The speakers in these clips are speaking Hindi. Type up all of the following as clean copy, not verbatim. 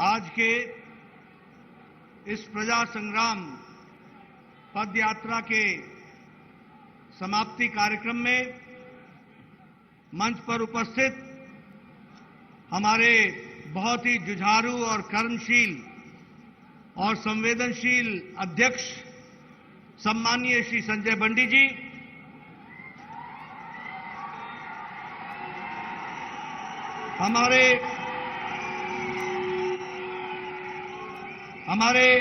आज के इस प्रजा संग्राम पद यात्रा के समाप्ति कार्यक्रम में मंच पर उपस्थित हमारे बहुत ही जुझारू और कर्मशील और संवेदनशील अध्यक्ष सम्माननीय श्री संजय बंडी जी, हमारे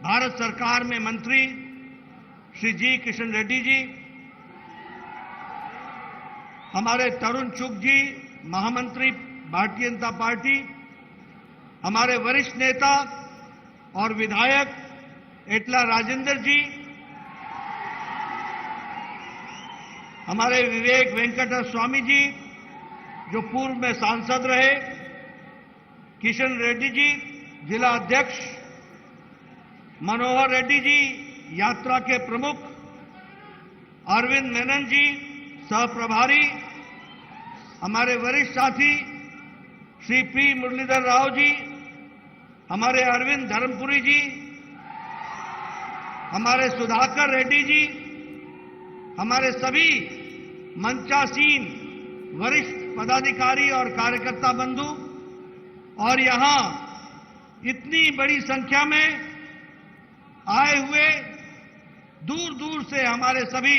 भारत सरकार में मंत्री श्री जी किशन रेड्डी जी, हमारे तरुण चुग जी, महामंत्री भारतीय जनता पार्टी, हमारे वरिष्ठ नेता और विधायक एटला राजेंद्र जी, हमारे विवेक वेंकट स्वामी जी जो पूर्व में सांसद रहे, किशन रेड्डी जी जिला अध्यक्ष, मनोहर रेड्डी जी यात्रा के प्रमुख, अरविंद मेनन जी सह प्रभारी, हमारे वरिष्ठ साथी श्री पी मुरलीधर राव जी, हमारे अरविंद धर्मपुरी जी, हमारे सुधाकर रेड्डी जी, हमारे सभी मंचासीन वरिष्ठ पदाधिकारी और कार्यकर्ता बंधु और यहां इतनी बड़ी संख्या में आए हुए दूर दूर से हमारे सभी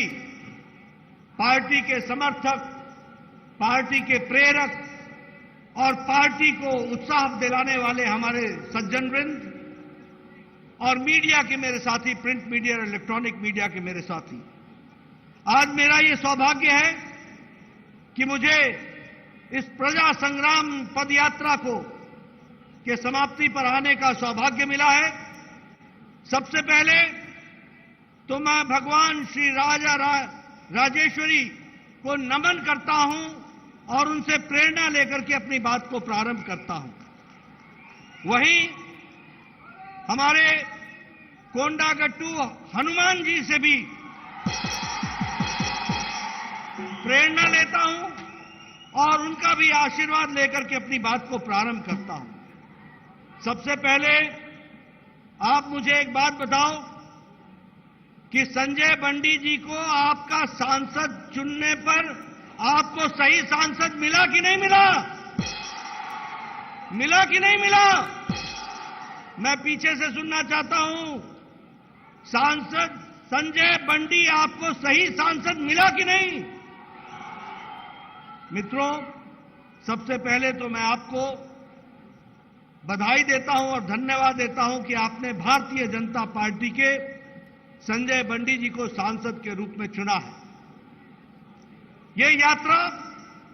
पार्टी के समर्थक, पार्टी के प्रेरक और पार्टी को उत्साह दिलाने वाले हमारे सज्जन वृंद और मीडिया के मेरे साथी, प्रिंट मीडिया और इलेक्ट्रॉनिक मीडिया के मेरे साथी, आज मेरा ये सौभाग्य है कि मुझे इस प्रजा संग्राम पदयात्रा के समाप्ति पर आने का सौभाग्य मिला है। सबसे पहले तो मैं भगवान श्री राजेश्वरी को नमन करता हूं और उनसे प्रेरणा लेकर के अपनी बात को प्रारंभ करता हूं। वहीं हमारे कोंडागट्टू हनुमान जी से भी प्रेरणा लेता हूं और उनका भी आशीर्वाद लेकर के अपनी बात को प्रारंभ करता हूं। सबसे पहले आप मुझे एक बात बताओ कि संजय बंडी जी को आपका सांसद चुनने पर आपको सही सांसद मिला कि नहीं मिला? मिला कि नहीं मिला? मैं पीछे से सुनना चाहता हूं। सांसद संजय बंडी आपको सही सांसद मिला कि नहीं? मित्रों, सबसे पहले तो मैं आपको बधाई देता हूं और धन्यवाद देता हूं कि आपने भारतीय जनता पार्टी के संजय बंडी जी को सांसद के रूप में चुना है। ये यात्रा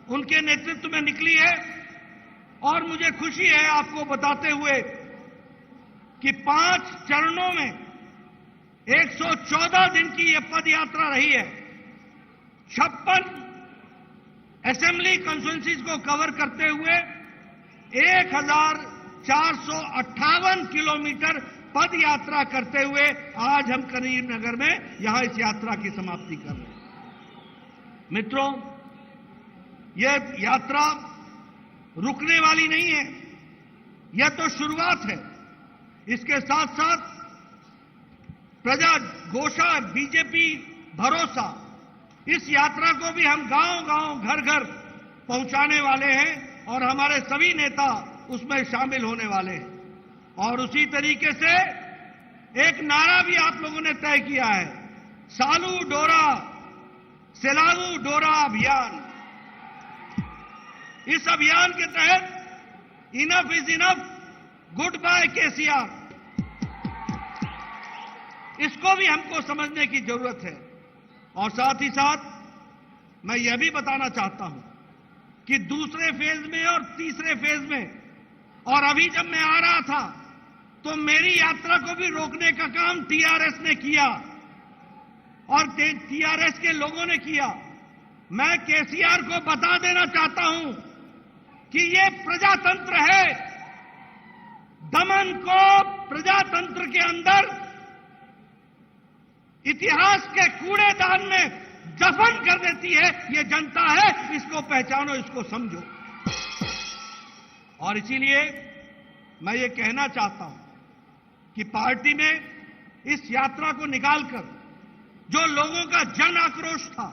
उनके नेतृत्व में निकली है और मुझे खुशी है आपको बताते हुए कि 5 चरणों में 114 दिन की यह पद यात्रा रही है। 56 असेंबली कॉन्स्टिट्यूएंसीज को कवर करते हुए 1458 किलोमीटर पद यात्रा करते हुए आज हम करीमनगर में यहां इस यात्रा की समाप्ति कर रहे हैं। मित्रों, यह यात्रा रुकने वाली नहीं है, यह तो शुरुआत है। इसके साथ साथ प्रजा घोषा, बीजेपी भरोसा, इस यात्रा को भी हम गांव-गांव, घर-घर पहुंचाने वाले हैं और हमारे सभी नेता उसमें शामिल होने वाले हैं। और उसी तरीके से एक नारा भी आप लोगों ने तय किया है, सालू डोरा सेलालू डोरा अभियान। इस अभियान के तहत enough is enough, goodbye KCR, इसको भी हमको समझने की जरूरत है। और साथ ही साथ मैं यह भी बताना चाहता हूं कि दूसरे फेज में और तीसरे फेज में और अभी जब मैं आ रहा था तो मेरी यात्रा को भी रोकने का काम टीआरएस ने किया और टीआरएस के लोगों ने किया। मैं केसीआर को बता देना चाहता हूं कि ये प्रजातंत्र है। दमन को प्रजातंत्र के अंदर इतिहास के कूड़ेदान में दफन कर देती है ये जनता है। इसको पहचानो, इसको समझो। और इसीलिए मैं ये कहना चाहता हूं कि पार्टी ने इस यात्रा को निकालकर जो लोगों का जन आक्रोश था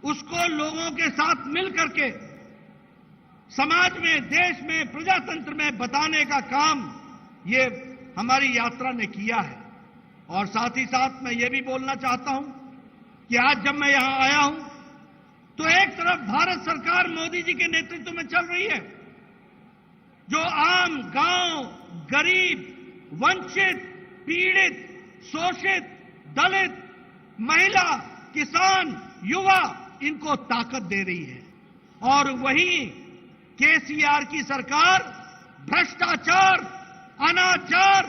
उसको लोगों के साथ मिलकर के समाज में, देश में, प्रजातंत्र में बताने का काम ये हमारी यात्रा ने किया है। और साथ ही साथ मैं ये भी बोलना चाहता हूं कि आज जब मैं यहां आया हूं तो एक तरफ भारत सरकार मोदी जी के नेतृत्व में चल रही है, जो आम गांव, गरीब, वंचित, पीड़ित, शोषित, दलित, महिला, किसान, युवा, इनको ताकत दे रही है। और वहीं केसीआर की सरकार भ्रष्टाचार, अनाचार,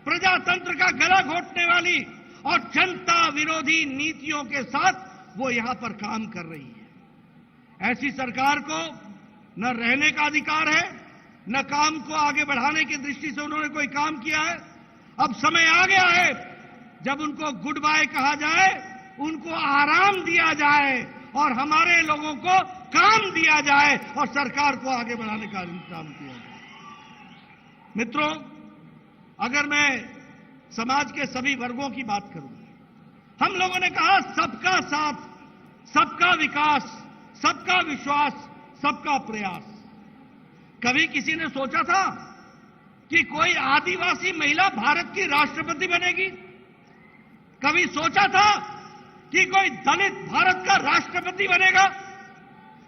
प्रजातंत्र का गला घोटने वाली और जनता विरोधी नीतियों के साथ वो यहां पर काम कर रही है। ऐसी सरकार को न रहने का अधिकार है, न काम को आगे बढ़ाने की दृष्टि से उन्होंने कोई काम किया है। अब समय आ गया है जब उनको गुड बाय कहा जाए, उनको आराम दिया जाए और हमारे लोगों को काम दिया जाए और सरकार को आगे बढ़ाने का इंतजाम किया जाए। मित्रों, अगर मैं समाज के सभी वर्गों की बात करूं, हम लोगों ने कहा सबका साथ, सबका विकास, सबका विश्वास, सबका प्रयास। कभी किसी ने सोचा था कि कोई आदिवासी महिला भारत की राष्ट्रपति बनेगी? कभी सोचा था कि कोई दलित भारत का राष्ट्रपति बनेगा?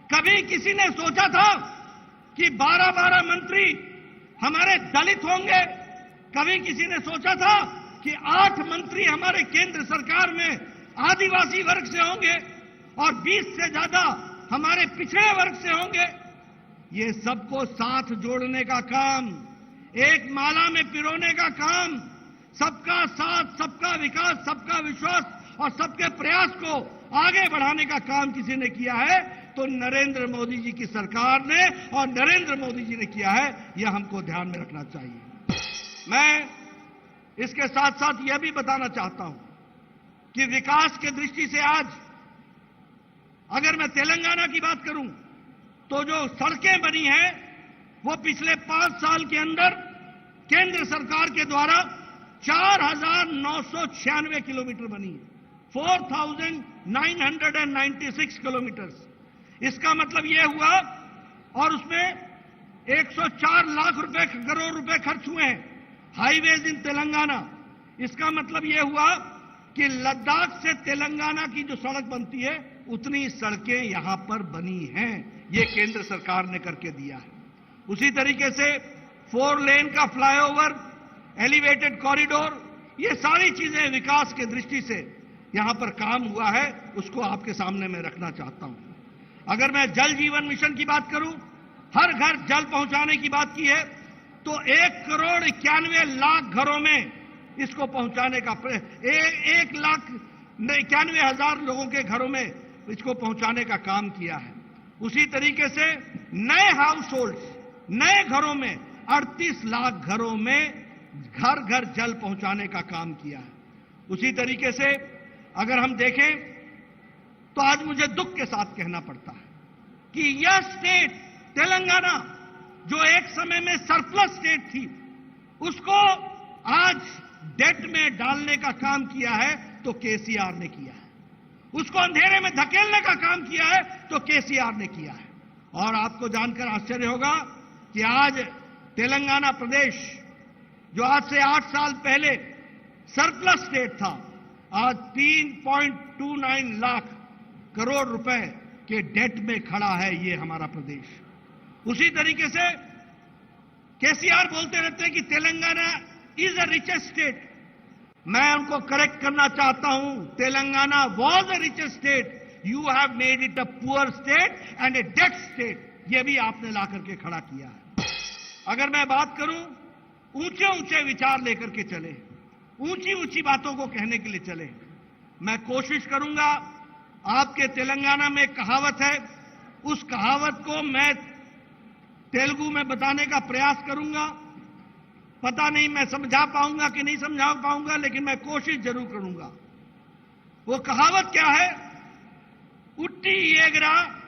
कभी किसी ने सोचा था कि 12-12 मंत्री हमारे दलित होंगे? कभी किसी ने सोचा था कि 8 मंत्री हमारे केंद्र सरकार में आदिवासी वर्ग से होंगे और 20 से ज्यादा हमारे पिछड़े वर्ग से होंगे? ये सबको साथ जोड़ने का काम, एक माला में पिरोने का काम, सबका साथ, सबका विकास, सबका विश्वास और सबके प्रयास को आगे बढ़ाने का काम किसी ने किया है तो नरेंद्र मोदी जी की सरकार ने और नरेंद्र मोदी जी ने किया है। यह हमको ध्यान में रखना चाहिए। मैं इसके साथ साथ यह भी बताना चाहता हूं कि विकास के दृष्टि से आज अगर मैं तेलंगाना की बात करूं तो जो सड़कें बनी हैं वो पिछले 5 साल के अंदर केंद्र सरकार के द्वारा 4,996 किलोमीटर बनी है, 4,996 किलोमीटर। इसका मतलब यह हुआ, और उसमें 104 लाख करोड़ रुपए खर्च हुए हैं हाईवेज इन तेलंगाना। इसका मतलब यह हुआ कि लद्दाख से तेलंगाना की जो सड़क बनती है उतनी सड़कें यहां पर बनी हैं। ये केंद्र सरकार ने करके दिया है। उसी तरीके से 4 लेन का फ्लाईओवर, एलिवेटेड कॉरिडोर, ये सारी चीजें विकास के दृष्टि से यहां पर काम हुआ है, उसको आपके सामने मैं रखना चाहता हूं। अगर मैं जल जीवन मिशन की बात करूं, हर घर जल पहुंचाने की बात की है तो 1,91,00,000 घरों में इसको पहुंचाने का 1,91,000 लोगों के घरों में इसको पहुंचाने का काम किया है। उसी तरीके से नए हाउस होल्ड, नए घरों में 38 लाख घरों में घर घर जल पहुंचाने का काम किया है। उसी तरीके से अगर हम देखें तो आज मुझे दुख के साथ कहना पड़ता है कि यह स्टेट तेलंगाना जो एक समय में सरप्लस स्टेट थी, उसको आज डेट में डालने का काम किया है तो केसीआर ने किया है। उसको अंधेरे में धकेलने का काम किया है तो केसीआर ने किया है। और आपको जानकर आश्चर्य होगा कि आज तेलंगाना प्रदेश जो आज से 8 साल पहले सरप्लस स्टेट था, आज 3.29 लाख करोड़ रुपए के डेट में खड़ा है ये हमारा प्रदेश। उसी तरीके से केसीआर बोलते रहते हैं कि Telangana is a richest state. मैं उनको करेक्ट करना चाहता हूं, Telangana was a richest state, you have made it a poor state and a debt state. यह भी आपने ला करके खड़ा किया है। अगर मैं बात करूं, ऊंचे ऊंचे विचार लेकर के चले, ऊंची ऊंची बातों को कहने के लिए चले। मैं कोशिश करूंगा, आपके तेलंगाना में कहावत है, उस कहावत को मैं तेलुगु में बताने का प्रयास करूंगा। पता नहीं मैं समझा पाऊंगा कि नहीं समझा पाऊंगा, लेकिन मैं कोशिश जरूर करूंगा। वो कहावत क्या है? उट्टी येगरा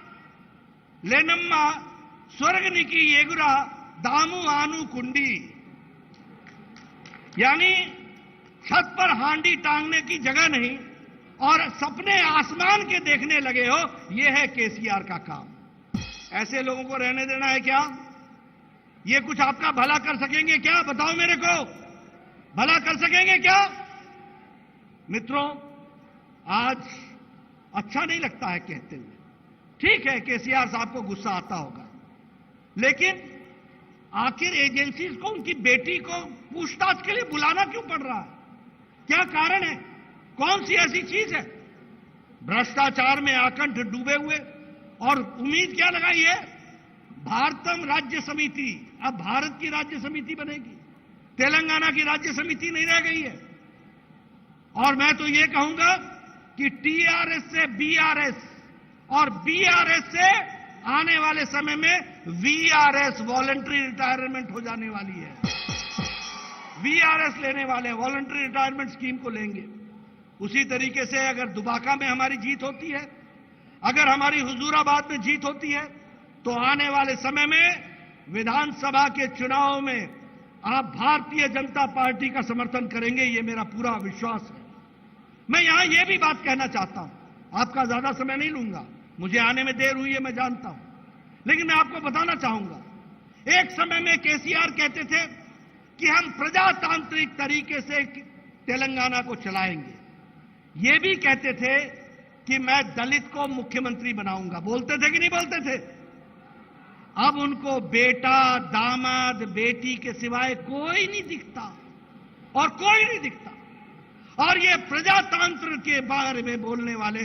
लेनम्मा स्वर्गनिकी येगुरा दामु आनु कुंडी। यानी छत पर हांडी टांगने की जगह नहीं और सपने आसमान के देखने लगे हो, यह है केसीआर का काम। ऐसे लोगों को रहने देना है क्या? ये कुछ आपका भला कर सकेंगे क्या? बताओ मेरे को, भला कर सकेंगे क्या? मित्रों, आज अच्छा नहीं लगता है कहते हुए, ठीक है केसीआर साहब को गुस्सा आता होगा, लेकिन आखिर एजेंसीज को उनकी बेटी को पूछताछ के लिए बुलाना क्यों पड़ रहा है? क्या कारण है? कौन सी ऐसी चीज है? भ्रष्टाचार में आकंठ डूबे हुए और उम्मीद क्या लगाई है? भारतम राज्य समिति, अब भारत की राज्य समिति बनेगी, तेलंगाना की राज्य समिति नहीं रह गई है। और मैं तो ये कहूंगा कि टीआरएस से बीआरएस और बीआरएस से आने वाले समय में वीआरएस, वॉलंटरी रिटायरमेंट हो जाने वाली है। वीआरएस लेने वाले, वॉलंटरी रिटायरमेंट स्कीम को लेंगे। उसी तरीके से अगर दुबाका में हमारी जीत होती है, अगर हमारी हुजूराबाद में जीत होती है, तो आने वाले समय में विधानसभा के चुनाव में आप भारतीय जनता पार्टी का समर्थन करेंगे, ये मेरा पूरा विश्वास है। मैं यहां यह भी बात कहना चाहता हूं, आपका ज्यादा समय नहीं लूंगा, मुझे आने में देर हुई है मैं जानता हूं, लेकिन मैं आपको बताना चाहूंगा, एक समय में केसीआर कहते थे कि हम प्रजातांत्रिक तरीके से तेलंगाना को चलाएंगे। ये भी कहते थे कि मैं दलित को मुख्यमंत्री बनाऊंगा। बोलते थे कि नहीं बोलते थे? अब उनको बेटा, दामाद, बेटी के सिवाय कोई नहीं दिखता, और कोई नहीं दिखता। और ये प्रजातंत्र के बारे में बोलने वाले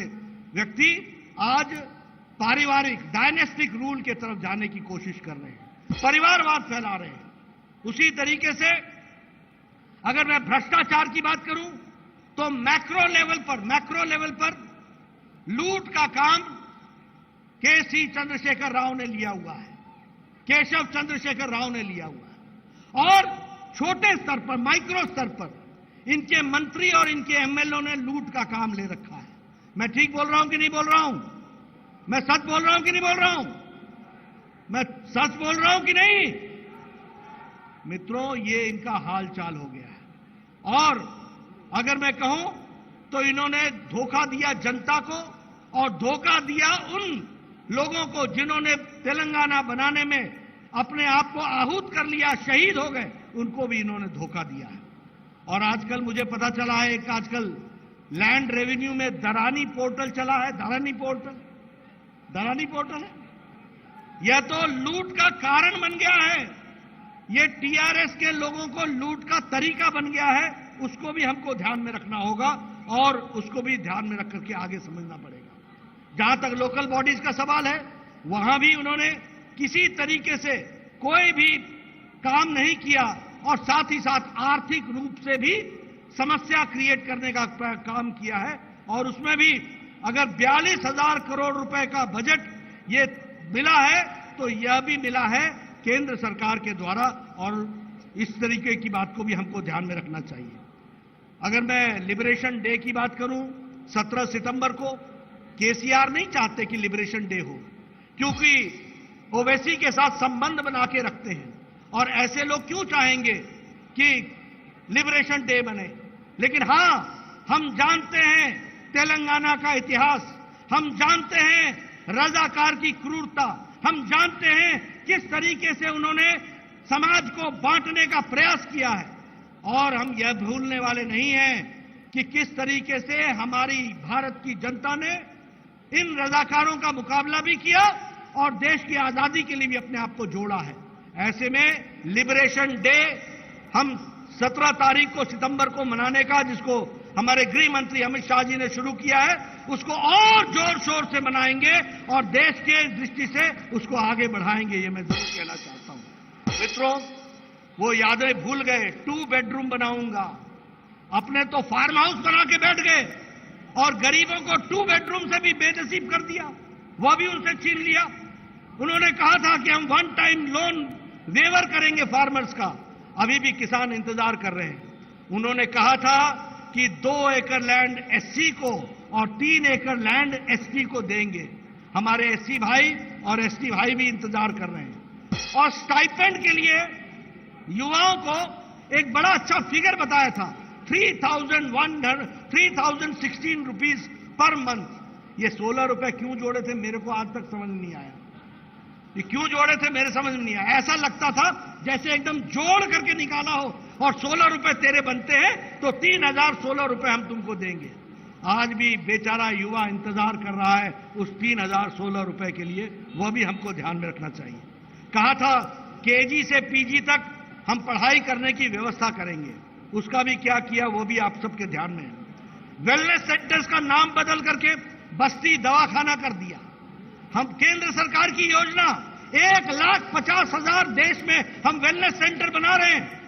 व्यक्ति आज पारिवारिक डायनेस्टिक रूल के तरफ जाने की कोशिश कर रहे हैं, परिवारवाद फैला रहे हैं। उसी तरीके से अगर मैं भ्रष्टाचार की बात करूं तो मैक्रो लेवल पर लूट का काम केसी चंद्रशेखर राव ने लिया हुआ है, केशव चंद्रशेखर राव ने लिया हुआ है। और छोटे स्तर पर, माइक्रो स्तर पर इनके मंत्री और इनके एमएलए ने लूट का काम ले रखा है। मैं ठीक बोल रहा हूं कि नहीं बोल रहा हूं? मैं सच बोल रहा हूं कि नहीं बोल रहा हूं? मैं सच बोल रहा हूं कि नहीं? मित्रों, ये इनका हाल चाल हो गया है। और अगर मैं कहूं तो इन्होंने धोखा दिया जनता को, और धोखा दिया उन लोगों को जिन्होंने तेलंगाना बनाने में अपने आप को आहूत कर लिया, शहीद हो गए, उनको भी इन्होंने धोखा दिया है। और आजकल मुझे पता चला है कि आजकल लैंड रेवेन्यू में दरानी पोर्टल चला है। दरानी पोर्टल है, यह तो लूट का कारण बन गया है। यह टीआरएस के लोगों को लूट का तरीका बन गया है। उसको भी हमको ध्यान में रखना होगा, और उसको भी ध्यान में रख करके आगे समझना पड़ेगा। जहां तक लोकल बॉडीज का सवाल है, वहां भी उन्होंने किसी तरीके से कोई भी काम नहीं किया, और साथ ही साथ आर्थिक रूप से भी समस्या क्रिएट करने का काम किया है। और उसमें भी अगर 42,000 करोड़ रुपए का बजट ये मिला है, तो यह भी मिला है केंद्र सरकार के द्वारा, और इस तरीके की बात को भी हमको ध्यान में रखना चाहिए। अगर मैं लिबरेशन डे की बात करूं, 17 सितंबर को केसीआर नहीं चाहते कि लिबरेशन डे हो, क्योंकि ओवैसी के साथ संबंध बना के रखते हैं। और ऐसे लोग क्यों चाहेंगे कि लिबरेशन डे बने? लेकिन हां, हम जानते हैं तेलंगाना का इतिहास, हम जानते हैं रजाकार की क्रूरता, हम जानते हैं किस तरीके से उन्होंने समाज को बांटने का प्रयास किया है। और हम यह भूलने वाले नहीं हैं कि किस तरीके से हमारी भारत की जनता ने इन रजाकारों का मुकाबला भी किया और देश की आजादी के लिए भी अपने आप को जोड़ा है। ऐसे में लिबरेशन डे हम 17 तारीख को सितंबर को मनाने का, जिसको हमारे गृह मंत्री अमित शाह जी ने शुरू किया है, उसको और जोर शोर से मनाएंगे और देश के दृष्टि से उसको आगे बढ़ाएंगे, ये मैं जरूर कहना चाहता हूं। मित्रों, वो यादें भूल गए। 2 बेडरूम बनाऊंगा, अपने तो फार्म हाउस बना के बैठ गए, और गरीबों को 2 बेडरूम से भी बेनसीब कर दिया, वह भी उनसे छीन लिया। उन्होंने कहा था कि हम 1 टाइम लोन वेवर करेंगे फार्मर्स का, अभी भी किसान इंतजार कर रहे हैं। उन्होंने कहा था कि 2 एकड़ लैंड एससी को और 3 एकड़ लैंड एसटी को देंगे। हमारे एससी भाई और एसटी भाई भी इंतजार कर रहे हैं। और स्टाइपेंड के लिए युवाओं को एक बड़ा अच्छा फिगर बताया था, 3,016 रुपीज पर मंथ। ये 16 रुपए क्यों जोड़े थे मेरे को आज तक समझ नहीं आया। ये क्यों जोड़े थे मेरे समझ में नहीं आया। ऐसा लगता था जैसे एकदम जोड़ करके निकाला हो, और 16 रुपए तेरे बनते हैं तो 3,016 रुपए हम तुमको देंगे। आज भी बेचारा युवा इंतजार कर रहा है उस 3,016 रुपए के लिए, वो भी हमको ध्यान में रखना चाहिए। कहा था केजी से पीजी तक हम पढ़ाई करने की व्यवस्था करेंगे, उसका भी क्या किया वो भी आप सबके ध्यान में है। वेलनेस सेंटर्स का नाम बदल करके बस्ती दवाखाना कर दिया। हम केंद्र सरकार की योजना 1,50,000 देश में हम वेलनेस सेंटर बना रहे हैं,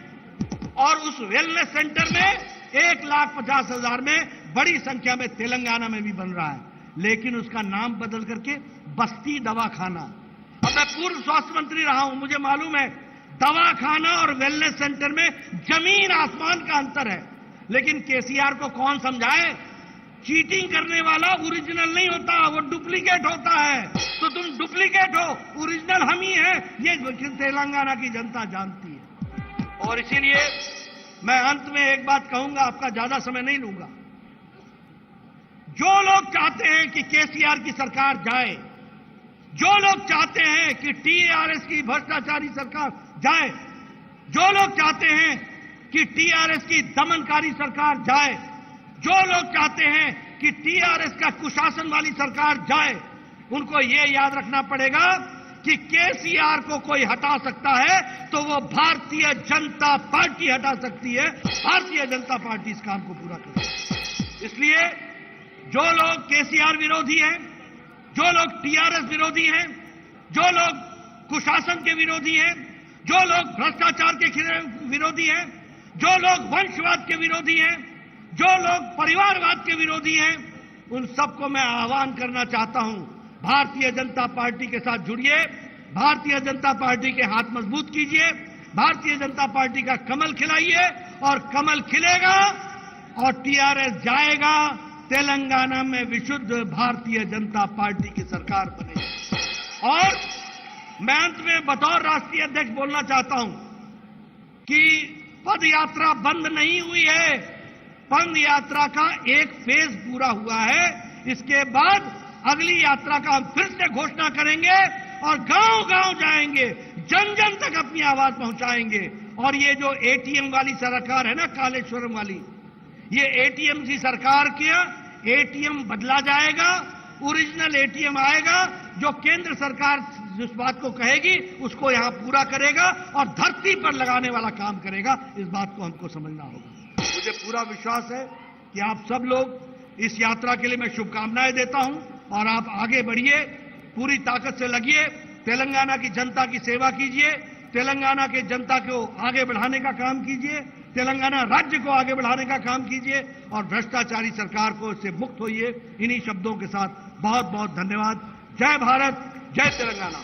और उस वेलनेस सेंटर में 1,50,000 में बड़ी संख्या में तेलंगाना में भी बन रहा है, लेकिन उसका नाम बदल करके बस्ती दवाखाना। अब मैं पूर्व स्वास्थ्य मंत्री रहा हूं, मुझे मालूम है दवाखाना और वेलनेस सेंटर में जमीन आसमान का अंतर है। लेकिन केसीआर को कौन समझाए, चीटिंग करने वाला ओरिजिनल नहीं होता, वो डुप्लीकेट होता है। तो तुम डुप्लीकेट हो, ओरिजिनल हम ही हैं, ये तेलंगाना की जनता जानती है। और इसीलिए मैं अंत में एक बात कहूंगा, आपका ज्यादा समय नहीं लूंगा। जो लोग चाहते हैं कि केसीआर की सरकार जाए, जो लोग चाहते हैं कि टीआरएस की भ्रष्टाचारी सरकार जाए, जो लोग चाहते हैं कि टीआरएस की दमनकारी सरकार जाए, जो लोग चाहते हैं कि टीआरएस का कुशासन वाली सरकार जाए, उनको ये याद रखना पड़ेगा कि केसीआर को कोई हटा सकता है तो वो भारतीय जनता पार्टी हटा सकती है। भारतीय जनता पार्टी इस काम को पूरा करेगी। इसलिए जो लोग केसीआर विरोधी हैं, जो लोग टीआरएस विरोधी हैं, जो लोग कुशासन के विरोधी हैं, जो लोग भ्रष्टाचार के विरोधी हैं, जो लोग वंशवाद के विरोधी हैं, जो लोग परिवारवाद के विरोधी हैं, उन सबको मैं आह्वान करना चाहता हूं, भारतीय जनता पार्टी के साथ जुड़िए, भारतीय जनता पार्टी के हाथ मजबूत कीजिए, भारतीय जनता पार्टी का कमल खिलाइए, और कमल खिलेगा और टीआरएस जाएगा। तेलंगाना में विशुद्ध भारतीय जनता पार्टी की सरकार बनेगी। और मैं अंत में बतौर राष्ट्रीय अध्यक्ष बोलना चाहता हूं कि पद यात्रा बंद नहीं हुई है, पद यात्रा का एक फेज पूरा हुआ है। इसके बाद अगली यात्रा का हम फिर से घोषणा करेंगे और गांव-गांव जाएंगे, जन जन तक अपनी आवाज पहुंचाएंगे। और ये जो एटीएम वाली सरकार है ना, कालेश्वरम वाली, ये एटीएम की सरकार किया, एटीएम बदला जाएगा, ओरिजिनल एटीएम आएगा, जो केंद्र सरकार जिस बात को कहेगी उसको यहां पूरा करेगा और धरती पर लगाने वाला काम करेगा। इस बात को हमको समझना होगा। मुझे पूरा विश्वास है कि आप सब लोग इस यात्रा के लिए मैं शुभकामनाएं देता हूं, और आप आगे बढ़िए, पूरी ताकत से लगिए, तेलंगाना की जनता की सेवा कीजिए, तेलंगाना के जनता को आगे बढ़ाने का काम कीजिए, तेलंगाना राज्य को आगे बढ़ाने का काम कीजिए, और भ्रष्टाचारी सरकार को इससे मुक्त होइए। इन्हीं शब्दों के साथ बहुत बहुत धन्यवाद। जय भारत, जय तेलंगाना।